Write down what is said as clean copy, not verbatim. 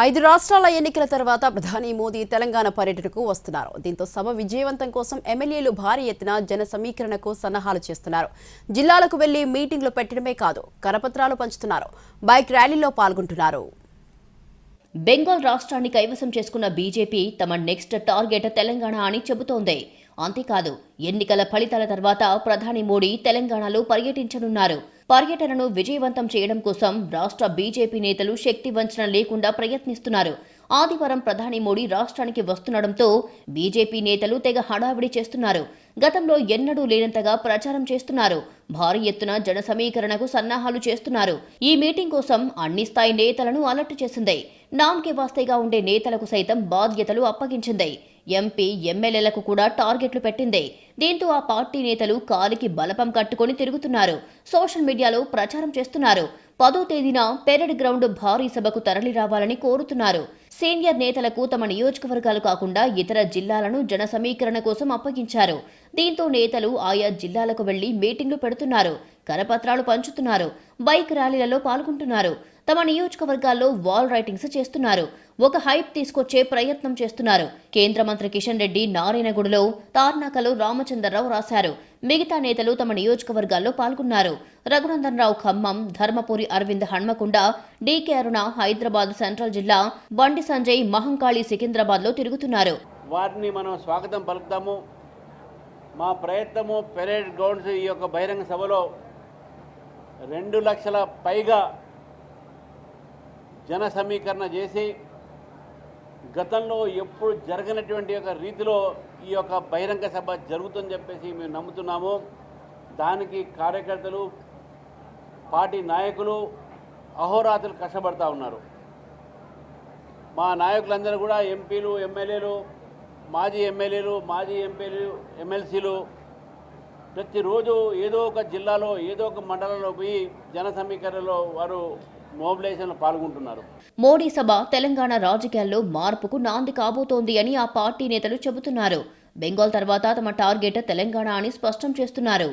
5 రాష్ట్రాల ఎన్నికల తర్వాత ప్రధాని మోదీ తెలంగాణ పర్యటనకు వస్తున్నారు. దీంతో సభ విజయవంతం కోసం ఎమ్మెల్యేలు భారీ ఎత్తున జన సమీకరణకు సన్నాహాలు చేస్తున్నారు. జిల్లాలకు వెళ్లి మీటింగ్లు పెట్టడమే కాదు, కరపత్రాలు పంచుతున్నారు, బైక్ ర్యాలీలో పాల్గొంటున్నారు. బెంగాల్ రాష్ట్రాన్ని కైవసం చేసుకున్న బీజేపీ తమ నెక్స్ట్ టార్గెట్ తెలంగాణ అని చెబుతోంది. అంతేకాదు, ఎన్నికల ఫలితాల తర్వాత ప్రధాని మోడీ తెలంగాణలో పర్యటించనున్నారు. పర్యటనను విజయవంతం చేయడం కోసం రాష్ట్ర బీజేపీ నేతలు శక్తి వంచన లేకుండా ప్రయత్నిస్తున్నారు. ఆదివారం ప్రధాని మోడీ రాష్ట్రానికి వస్తుండటంతో బీజేపీ నేతలు తెగ హడావిడి చేస్తున్నారు. గతంలో ఎన్నడూ లేనంతగా ప్రచారం చేస్తున్నారు. భారీ ఎత్తున జన సమీకరణకు సన్నాహాలు చేస్తున్నారు. ఈ మీటింగ్ కోసం అన్ని స్థాయి నేతలను అలర్ట్ చేసింది. నామ్కే వాస్తేగా ఉండే నేతలకు సైతం బాధ్యతలు అప్పగించింది. ఎంపీ, ఎమ్మెల్యేలకు కూడా టార్గెట్లు పెట్టింది. దీంతో ఆ పార్టీ నేతలు కాలికి బలపం కట్టుకుని తిరుగుతున్నారు. సోషల్ మీడియాలో ప్రచారం చేస్తున్నారు. 10వ తేదీన పెరేడ్ గ్రౌండ్ భారీ సభకు తరలి రావాలని కోరుతున్నారు. సీనియర్ నేతలకు తమ నియోజకవర్గాలు కాకుండా ఇతర జిల్లాలను జన సమీకరణ కోసం అప్పగించారు. దీంతో నేతలు ఆయా జిల్లాలకు వెళ్లి మీటింగ్లు పెడుతున్నారు, కరపత్రాలు పంచుతున్నారు, బైక్ ర్యాలీలలో పాల్గొంటున్నారు. తమ నియోజకవర్గాల్లో వాల్ రైటింగ్స్ చేస్తున్నారు. ఒక హైప్ తీసుకొచ్చే ప్రయత్నం చేస్తున్నారు. కేంద్ర మంత్రి కిషన్ రెడ్డి నారాయణగూడలో, తార్నాకలో రామచంద్రరావు రాశారు. మిగతా నేతలు తమ నియోజకవర్గాల్లో పాల్గొన్నారు. రఘునందన్ రావు ఖమ్మం, ధర్మపురి అరవింద్ హన్మకొండ, డీకే అరుణ హైదరాబాద్ సెంట్రల్ జిల్లా, బండి సంజయ్ మహంకాళి సికింద్రాబాద్లో తిరుగుతున్నారు. వారిని మనం స్వాగతం పలుకుతాము. మా ప్రయత్నము పెరేడ్ గ్రౌండ్స్ ఈ యొక్క బహిరంగ సభలో 2 లక్షల పైగా జన సమీకరణ చేసి గతంలో ఎప్పుడు జరగనటువంటి యొక్క రీతిలో ఈ యొక్క బహిరంగ సభ జరుగుతుందని చెప్పేసి మేము నమ్ముతున్నాము. దానికి కార్యకర్తలు, పార్టీ నాయకులు అహోరాత్రులు కష్టపడతా ఉన్నారు. మా నాయకులందరూ కూడా ఎంపీలు, ఎమ్మెల్యేలు, మాజీ ఎమ్మెల్యేలు, మాజీ ఎంపీలు, ఎమ్మెల్సీలు ప్రతిరోజు ఏదో ఒక జిల్లాలో, ఏదో ఒక మండలంలో పోయి జన సమీకరణలో వారు మొబిలైజేషన్లో పాల్గొంటున్నారు. మోడీ సభ తెలంగాణ రాజకీయాల్లో మార్పుకు నాంది కాబోతోంది అని ఆ పార్టీ నేతలు చెబుతున్నారు. బెంగాల్ తర్వాత తమ టార్గెట్ తెలంగాణ అని స్పష్టం చేస్తున్నారు.